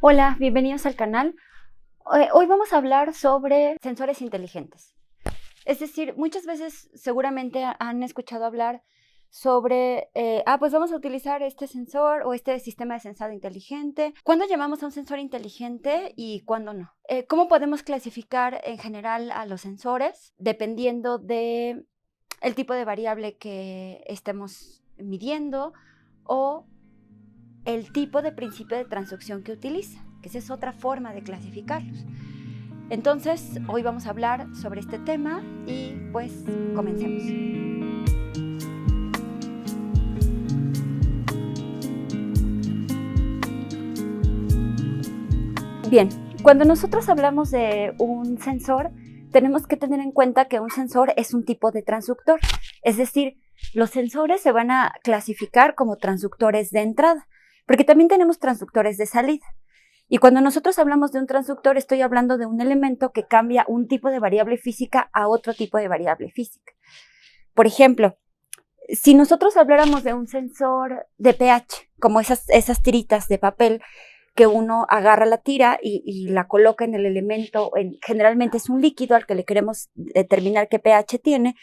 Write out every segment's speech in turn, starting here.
Hola, bienvenidos al canal. Hoy vamos a hablar sobre sensores inteligentes. Es decir, muchas veces seguramente han escuchado hablar sobre, pues vamos a utilizar este sensor o este sistema de sensado inteligente. ¿Cuándo llamamos a un sensor inteligente y cuándo no? ¿Cómo podemos clasificar en general a los sensores dependiendo de el tipo de variable que estemos midiendo o el tipo de principio de transducción que utiliza, que esa es otra forma de clasificarlos? Entonces, hoy vamos a hablar sobre este tema y pues comencemos. Bien, cuando nosotros hablamos de un sensor, tenemos que tener en cuenta que un sensor es un tipo de transductor, es decir, los sensores se van a clasificar como transductores de entrada, porque también tenemos transductores de salida. Y cuando nosotros hablamos de un transductor, estoy hablando de un elemento que cambia un tipo de variable física a otro tipo de variable física. Por ejemplo, si nosotros habláramos de un sensor de pH, como esas tiritas de papel que uno agarra la tira y la coloca en el elemento, generalmente es un líquido al que le queremos determinar qué pH tiene,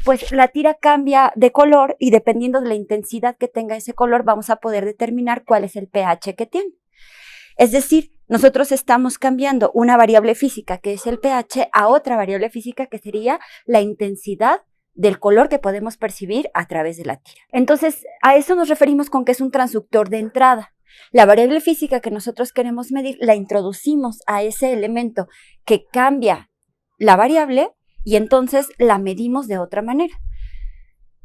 pues la tira cambia de color y dependiendo de la intensidad que tenga ese color vamos a poder determinar cuál es el pH que tiene. Es decir, nosotros estamos cambiando una variable física que es el pH a otra variable física que sería la intensidad del color que podemos percibir a través de la tira. Entonces, a eso nos referimos con que es un transductor de entrada. La variable física que nosotros queremos medir la introducimos a ese elemento que cambia la variable y entonces la medimos de otra manera.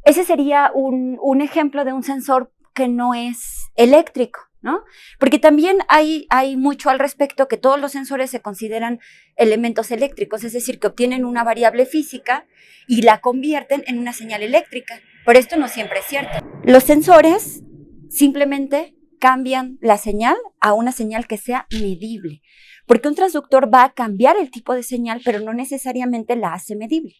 Ese sería un ejemplo de un sensor que no es eléctrico, ¿no? Porque también hay mucho al respecto que todos los sensores se consideran elementos eléctricos, es decir, que obtienen una variable física y la convierten en una señal eléctrica. Pero esto no siempre es cierto. Los sensores simplemente cambian la señal a una señal que sea medible, porque un transductor va a cambiar el tipo de señal, pero no necesariamente la hace medible.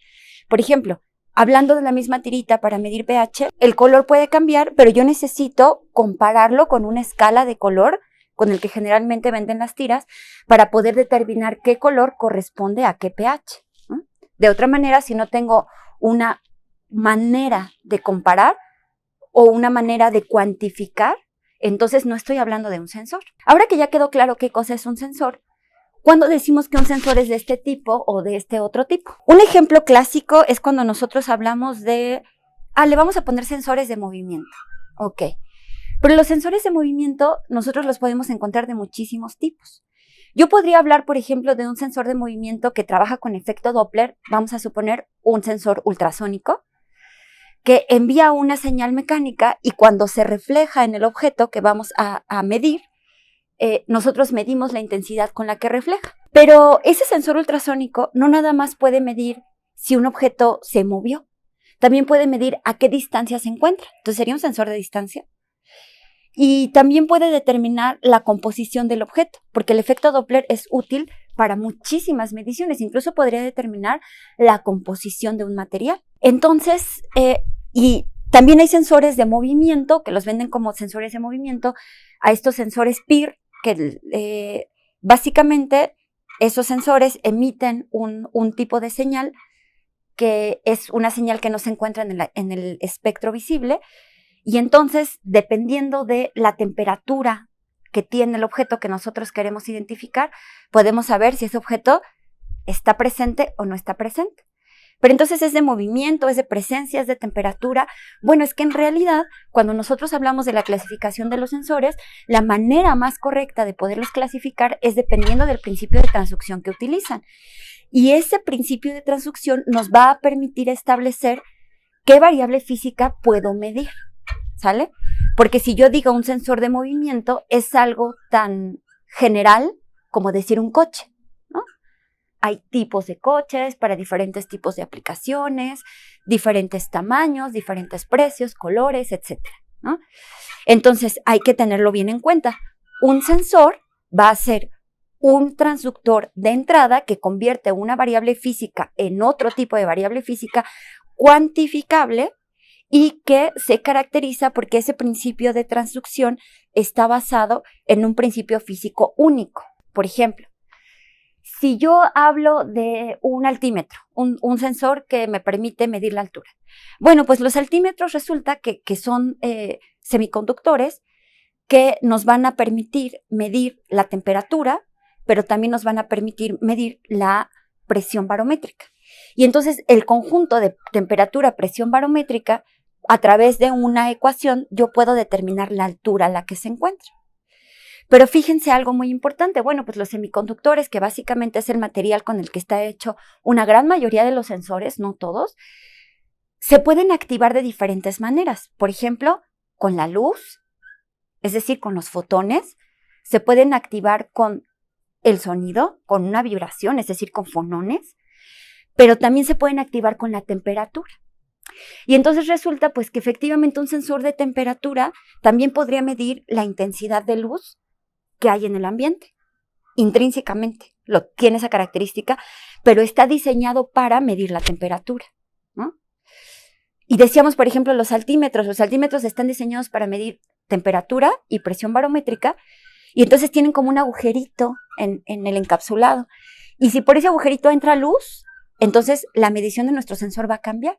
Por ejemplo, hablando de la misma tirita para medir pH, el color puede cambiar, pero yo necesito compararlo con una escala de color con el que generalmente venden las tiras para poder determinar qué color corresponde a qué pH. De otra manera, si no tengo una manera de comparar o una manera de cuantificar, entonces no estoy hablando de un sensor. Ahora que ya quedó claro qué cosa es un sensor, ¿cuándo decimos que un sensor es de este tipo o de este otro tipo? Un ejemplo clásico es cuando nosotros hablamos de, le vamos a poner sensores de movimiento. Ok. Pero los sensores de movimiento nosotros los podemos encontrar de muchísimos tipos. Yo podría hablar, por ejemplo, de un sensor de movimiento que trabaja con efecto Doppler, vamos a suponer un sensor ultrasónico, que envía una señal mecánica y cuando se refleja en el objeto que vamos a medir, nosotros medimos la intensidad con la que refleja. Pero ese sensor ultrasónico no nada más puede medir si un objeto se movió, también puede medir a qué distancia se encuentra. Entonces sería un sensor de distancia. Y también puede determinar la composición del objeto, porque el efecto Doppler es útil para muchísimas mediciones, incluso podría determinar la composición de un material. Entonces, y también hay sensores de movimiento, que los venden como sensores de movimiento, a estos sensores PIR, que básicamente esos sensores emiten un tipo de señal, que es una señal que no se encuentra en el espectro visible, y entonces, dependiendo de la temperatura que tiene el objeto que nosotros queremos identificar, podemos saber si ese objeto está presente o no está presente. Pero entonces es de movimiento, es de presencia, es de temperatura. Bueno, es que en realidad, cuando nosotros hablamos de la clasificación de los sensores, la manera más correcta de poderlos clasificar es dependiendo del principio de transducción que utilizan. Y ese principio de transducción nos va a permitir establecer qué variable física puedo medir, ¿sale? Porque si yo digo un sensor de movimiento, es algo tan general como decir un coche. Hay tipos de coches para diferentes tipos de aplicaciones, diferentes tamaños, diferentes precios, colores, etc., ¿no? Entonces hay que tenerlo bien en cuenta. Un sensor va a ser un transductor de entrada que convierte una variable física en otro tipo de variable física cuantificable y que se caracteriza porque ese principio de transducción está basado en un principio físico único. Por ejemplo, si yo hablo de un altímetro, un sensor que me permite medir la altura. Bueno, pues los altímetros resulta que son semiconductores que nos van a permitir medir la temperatura, pero también nos van a permitir medir la presión barométrica. Y entonces el conjunto de temperatura, presión barométrica, a través de una ecuación, yo puedo determinar la altura a la que se encuentra. Pero fíjense algo muy importante. Bueno, pues los semiconductores, que básicamente es el material con el que está hecho una gran mayoría de los sensores, no todos, se pueden activar de diferentes maneras. Por ejemplo, con la luz, es decir, con los fotones. Se pueden activar con el sonido, con una vibración, es decir, con fonones. Pero también se pueden activar con la temperatura. Y entonces resulta pues que efectivamente un sensor de temperatura también podría medir la intensidad de luz que hay en el ambiente, intrínsecamente, tiene esa característica, pero está diseñado para medir la temperatura, ¿no? Y decíamos, por ejemplo, los altímetros están diseñados para medir temperatura y presión barométrica, y entonces tienen como un agujerito en el encapsulado, y si por ese agujerito entra luz, entonces la medición de nuestro sensor va a cambiar.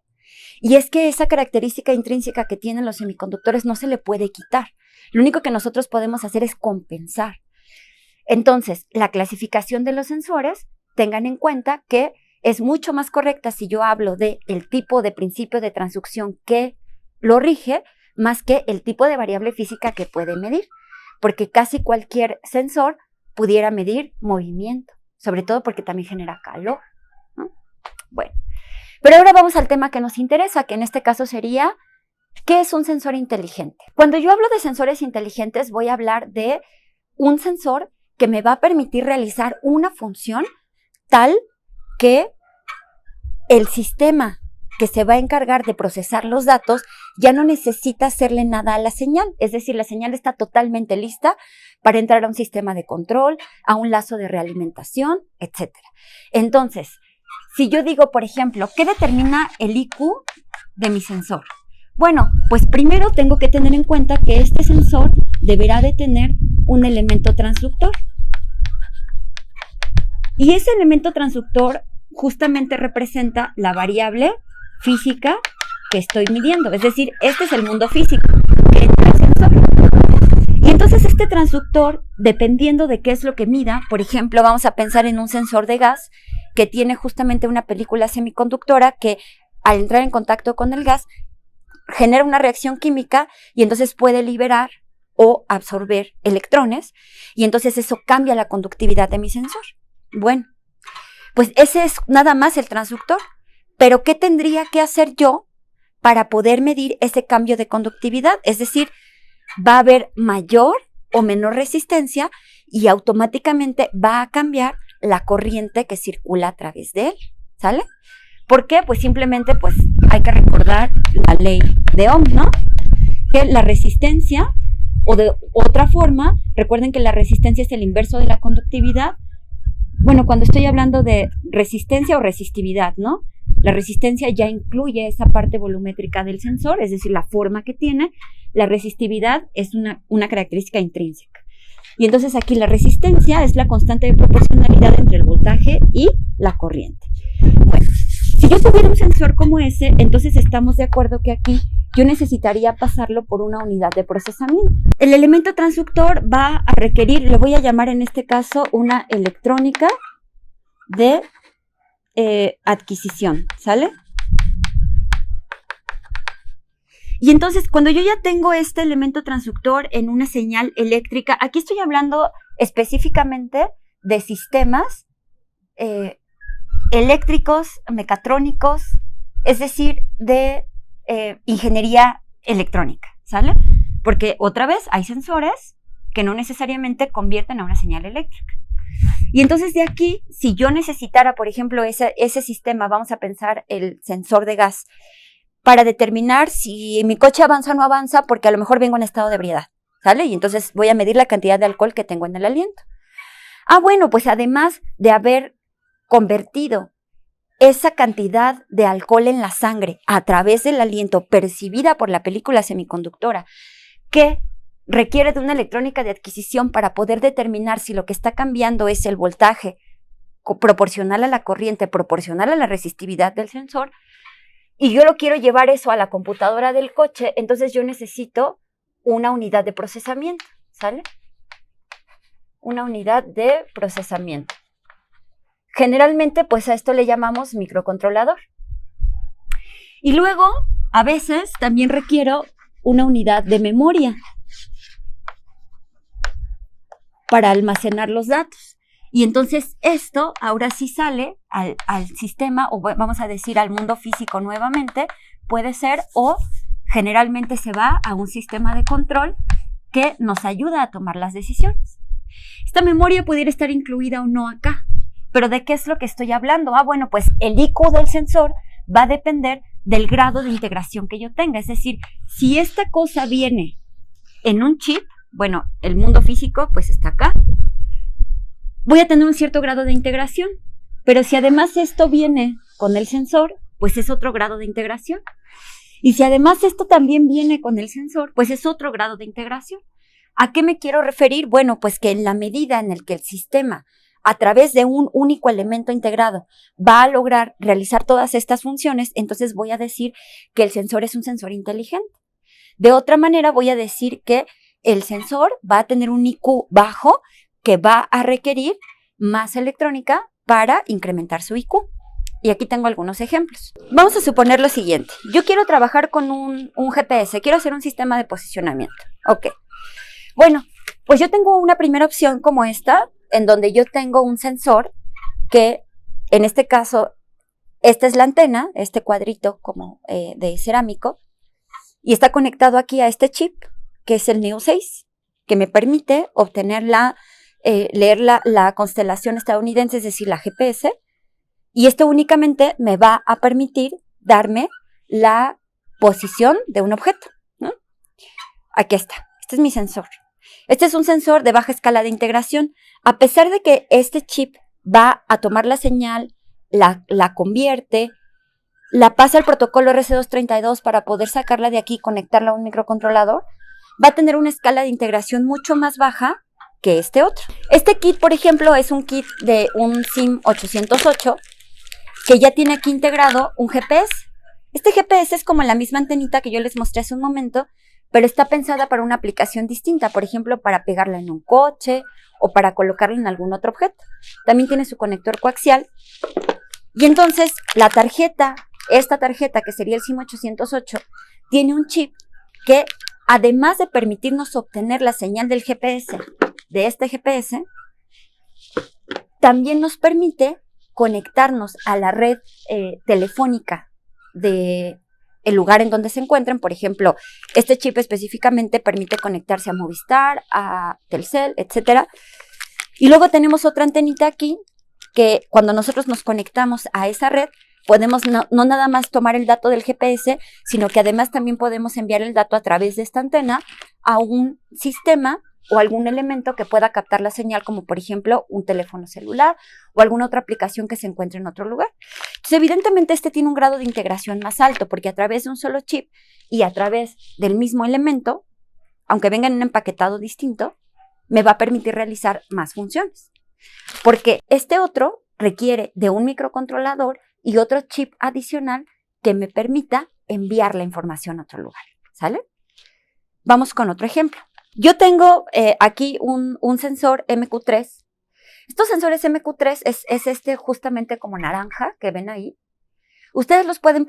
Y es que esa característica intrínseca que tienen los semiconductores no se le puede quitar. Lo único que nosotros podemos hacer es compensar. Entonces, la clasificación de los sensores, tengan en cuenta que es mucho más correcta si yo hablo de el tipo de principio de transducción que lo rige, más que el tipo de variable física que puede medir, porque casi cualquier sensor pudiera medir movimiento, sobre todo porque también genera calor, ¿no? Bueno, pero ahora vamos al tema que nos interesa, que en este caso sería, ¿qué es un sensor inteligente? Cuando yo hablo de sensores inteligentes, voy a hablar de un sensor que me va a permitir realizar una función tal que el sistema que se va a encargar de procesar los datos ya no necesita hacerle nada a la señal. Es decir, la señal está totalmente lista para entrar a un sistema de control, a un lazo de realimentación, etc. Entonces, si yo digo, por ejemplo, ¿qué determina el IQ de mi sensor? Bueno, pues primero tengo que tener en cuenta que este sensor deberá de tener un elemento transductor. Y ese elemento transductor justamente representa la variable física que estoy midiendo. Es decir, este es el mundo físico que entra el sensor. Y entonces este transductor, dependiendo de qué es lo que mida, por ejemplo, vamos a pensar en un sensor de gas que tiene justamente una película semiconductora que al entrar en contacto con el gas genera una reacción química y entonces puede liberar o absorber electrones y entonces eso cambia la conductividad de mi sensor. Bueno, pues ese es nada más el transductor, pero ¿qué tendría que hacer yo para poder medir ese cambio de conductividad? Es decir, va a haber mayor o menor resistencia y automáticamente va a cambiar la corriente que circula a través de él, ¿sale? ¿Por qué? Pues simplemente pues hay que recordar la ley de Ohm, ¿no? Que la resistencia, o de otra forma, recuerden que la resistencia es el inverso de la conductividad. Bueno, cuando estoy hablando de resistencia o resistividad, ¿no? La resistencia ya incluye esa parte volumétrica del sensor, es decir, la forma que tiene. La resistividad es una característica intrínseca. Y entonces aquí la resistencia es la constante de proporcionalidad entre el voltaje y la corriente. Bueno, si yo tuviera un sensor como ese, entonces estamos de acuerdo que aquí yo necesitaría pasarlo por una unidad de procesamiento. El elemento transductor va a requerir, le voy a llamar en este caso una electrónica de adquisición, ¿sale? Y entonces, cuando yo ya tengo este elemento transductor en una señal eléctrica, aquí estoy hablando específicamente de sistemas eléctricos, mecatrónicos, es decir, de ingeniería electrónica, ¿sale? Porque otra vez hay sensores que no necesariamente convierten a una señal eléctrica. Y entonces de aquí, si yo necesitara, por ejemplo, ese sistema, vamos a pensar el sensor de gas, para determinar si mi coche avanza o no avanza, porque a lo mejor vengo en estado de ebriedad, ¿sale? Y entonces voy a medir la cantidad de alcohol que tengo en el aliento. Ah, bueno, pues además de haber convertido esa cantidad de alcohol en la sangre a través del aliento percibida por la película semiconductora, que requiere de una electrónica de adquisición para poder determinar si lo que está cambiando es el voltaje proporcional a la corriente, proporcional a la resistividad del sensor, y yo lo quiero llevar eso a la computadora del coche, entonces yo necesito una unidad de procesamiento, ¿sale? Una unidad de procesamiento. Generalmente, pues a esto le llamamos microcontrolador. Y luego, a veces, también requiero una unidad de memoria para almacenar los datos. Y entonces esto ahora sí sale al sistema, o vamos a decir al mundo físico nuevamente, puede ser, o generalmente se va a un sistema de control que nos ayuda a tomar las decisiones. Esta memoria pudiera estar incluida o no acá, pero ¿de qué es lo que estoy hablando? Bueno, pues el IQ del sensor va a depender del grado de integración que yo tenga. Es decir, si esta cosa viene en un chip, bueno, el mundo físico pues está acá, voy a tener un cierto grado de integración, pero si además esto viene con el sensor, pues es otro grado de integración. Y si además esto también viene con el sensor, pues es otro grado de integración. ¿A qué me quiero referir? Bueno, pues que en la medida en el que el sistema, a través de un único elemento integrado, va a lograr realizar todas estas funciones, entonces voy a decir que el sensor es un sensor inteligente. De otra manera, voy a decir que el sensor va a tener un IQ bajo, que va a requerir más electrónica para incrementar su IQ. Y aquí tengo algunos ejemplos. Vamos a suponer lo siguiente. Yo quiero trabajar con un GPS, quiero hacer un sistema de posicionamiento. Ok. Bueno, pues yo tengo una primera opción como esta, en donde yo tengo un sensor que, en este caso, esta es la antena, este cuadrito como de cerámico, y está conectado aquí a este chip, que es el Neo 6, que me permite obtener leer la constelación estadounidense, es decir, la GPS, y esto únicamente me va a permitir darme la posición de un objeto, ¿no? Aquí está, este es mi sensor. Este es un sensor de baja escala de integración. A pesar de que este chip va a tomar la señal, la convierte, la pasa al protocolo RC232 para poder sacarla de aquí y conectarla a un microcontrolador, va a tener una escala de integración mucho más baja que este otro. Este kit, por ejemplo, es un kit de un SIM808 que ya tiene aquí integrado un GPS. Este GPS es como la misma antenita que yo les mostré hace un momento, pero está pensada para una aplicación distinta, por ejemplo, para pegarla en un coche o para colocarla en algún otro objeto. También tiene su conector coaxial. Y entonces la tarjeta, esta tarjeta que sería el SIM808, tiene un chip que, además de permitirnos obtener la señal del GPS, de este GPS, también nos permite conectarnos a la red telefónica de el lugar en donde se encuentren. Por ejemplo, este chip específicamente permite conectarse a Movistar, a Telcel, etc. Y luego tenemos otra antenita aquí que cuando nosotros nos conectamos a esa red, podemos no nada más tomar el dato del GPS, sino que además también podemos enviar el dato a través de esta antena a un sistema o algún elemento que pueda captar la señal, como por ejemplo un teléfono celular o alguna otra aplicación que se encuentre en otro lugar. Entonces, evidentemente este tiene un grado de integración más alto, porque a través de un solo chip y a través del mismo elemento, aunque venga en un empaquetado distinto, me va a permitir realizar más funciones. Porque este otro requiere de un microcontrolador y otro chip adicional que me permita enviar la información a otro lugar, ¿sale? Vamos con otro ejemplo. Yo tengo aquí un sensor MQ3. Estos sensores MQ3 es este justamente como naranja que ven ahí. Ustedes los pueden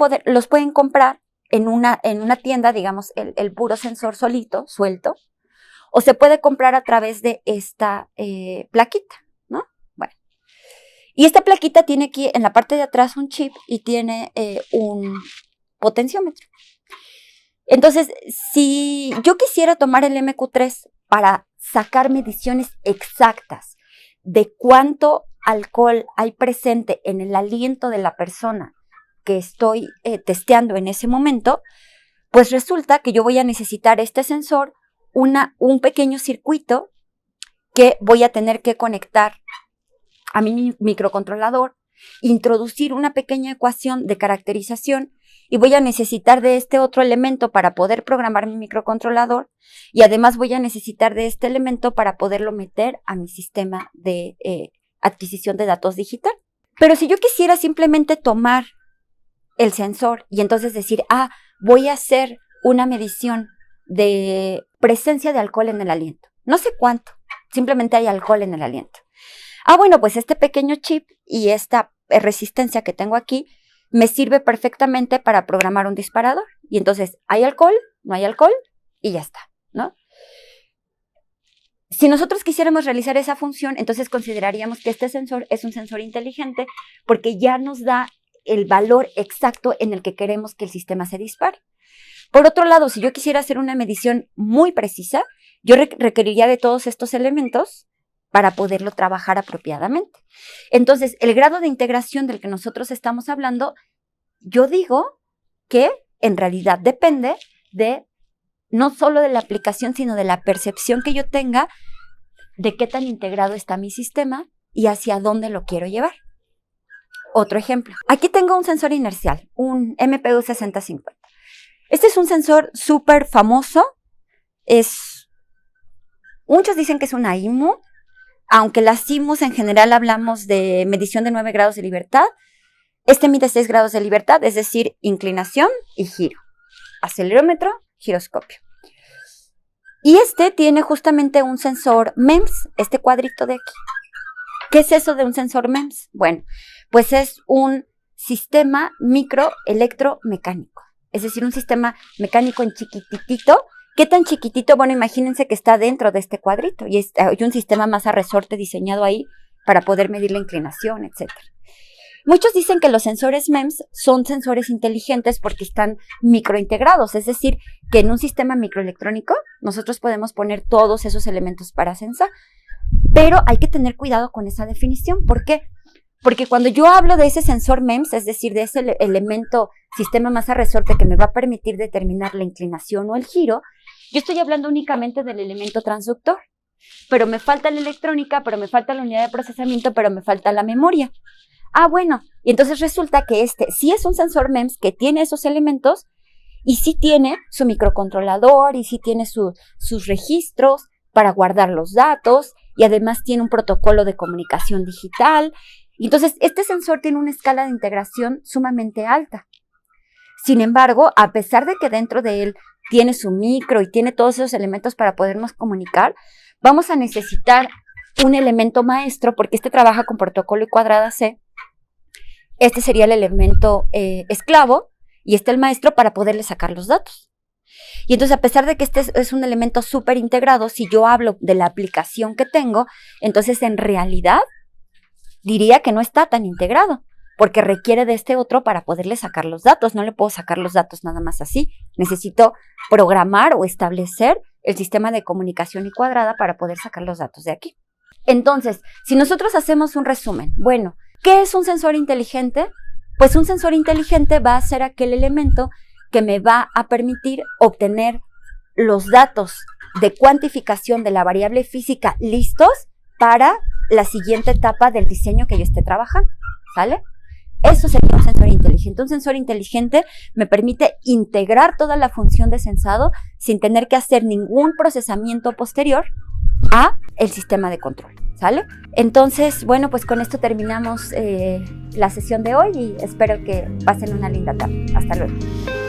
comprar en una tienda, digamos, el puro sensor solito, suelto, o se puede comprar a través de esta plaquita, ¿no? Bueno. Y esta plaquita tiene aquí en la parte de atrás un chip y tiene un potenciómetro. Entonces, si yo quisiera tomar el MQ3 para sacar mediciones exactas de cuánto alcohol hay presente en el aliento de la persona que estoy testeando en ese momento, pues resulta que yo voy a necesitar este sensor, un pequeño circuito que voy a tener que conectar a mi microcontrolador, introducir una pequeña ecuación de caracterización y voy a necesitar de este otro elemento para poder programar mi microcontrolador y además voy a necesitar de este elemento para poderlo meter a mi sistema de adquisición de datos digital. Pero si yo quisiera simplemente tomar el sensor y entonces decir, voy a hacer una medición de presencia de alcohol en el aliento. No sé cuánto, simplemente hay alcohol en el aliento. Bueno, pues este pequeño chip y esta resistencia que tengo aquí me sirve perfectamente para programar un disparador. Y entonces, ¿hay alcohol? ¿No hay alcohol? Y ya está, ¿no? Si nosotros quisiéramos realizar esa función, entonces consideraríamos que este sensor es un sensor inteligente porque ya nos da el valor exacto en el que queremos que el sistema se dispare. Por otro lado, si yo quisiera hacer una medición muy precisa, yo requeriría de todos estos elementos para poderlo trabajar apropiadamente. Entonces, el grado de integración del que nosotros estamos hablando, yo digo que en realidad depende de no solo de la aplicación, sino de la percepción que yo tenga de qué tan integrado está mi sistema y hacia dónde lo quiero llevar. Otro ejemplo. Aquí tengo un sensor inercial, un MPU 6050. Este es un sensor súper famoso. Muchos dicen que es una IMU, aunque las IMUs en general hablamos de medición de 9 grados de libertad. Este mide 6 grados de libertad, es decir, inclinación y giro. Acelerómetro, giroscopio. Y este tiene justamente un sensor MEMS, este cuadrito de aquí. ¿Qué es eso de un sensor MEMS? Bueno, pues es un sistema microelectromecánico. Es decir, un sistema mecánico en chiquitito. ¿Qué tan chiquitito? Bueno, imagínense que está dentro de este cuadrito y hay un sistema más a resorte diseñado ahí para poder medir la inclinación, etc. Muchos dicen que los sensores MEMS son sensores inteligentes porque están microintegrados, es decir, que en un sistema microelectrónico nosotros podemos poner todos esos elementos para sensar, pero hay que tener cuidado con esa definición. ¿Por qué? Porque cuando yo hablo de ese sensor MEMS, es decir, de ese elemento sistema masa resorte que me va a permitir determinar la inclinación o el giro, yo estoy hablando únicamente del elemento transductor. Pero me falta la electrónica, pero me falta la unidad de procesamiento, pero me falta la memoria. Bueno, y entonces resulta que este sí es un sensor MEMS que tiene esos elementos y sí tiene su microcontrolador y sí tiene sus registros para guardar los datos y además tiene un protocolo de comunicación digital. Y entonces este sensor tiene una escala de integración sumamente alta. Sin embargo, a pesar de que dentro de él tiene su micro y tiene todos esos elementos para podernos comunicar, vamos a necesitar un elemento maestro porque este trabaja con protocolo y cuadrada C. Este sería el elemento esclavo y este el maestro para poderle sacar los datos. Y entonces, a pesar de que este es un elemento súper integrado, si yo hablo de la aplicación que tengo, entonces en realidad diría que no está tan integrado, porque requiere de este otro para poderle sacar los datos. No le puedo sacar los datos nada más así. Necesito programar o establecer el sistema de comunicación y cuadrada para poder sacar los datos de aquí. Entonces, si nosotros hacemos un resumen, bueno, ¿qué es un sensor inteligente? Pues un sensor inteligente va a ser aquel elemento que me va a permitir obtener los datos de cuantificación de la variable física listos para la siguiente etapa del diseño que yo esté trabajando, ¿sale? Eso sería un sensor inteligente. Un sensor inteligente me permite integrar toda la función de sensado sin tener que hacer ningún procesamiento posterior a el sistema de control, ¿sale? Entonces, bueno, pues con esto terminamos la sesión de hoy y espero que pasen una linda tarde. Hasta luego.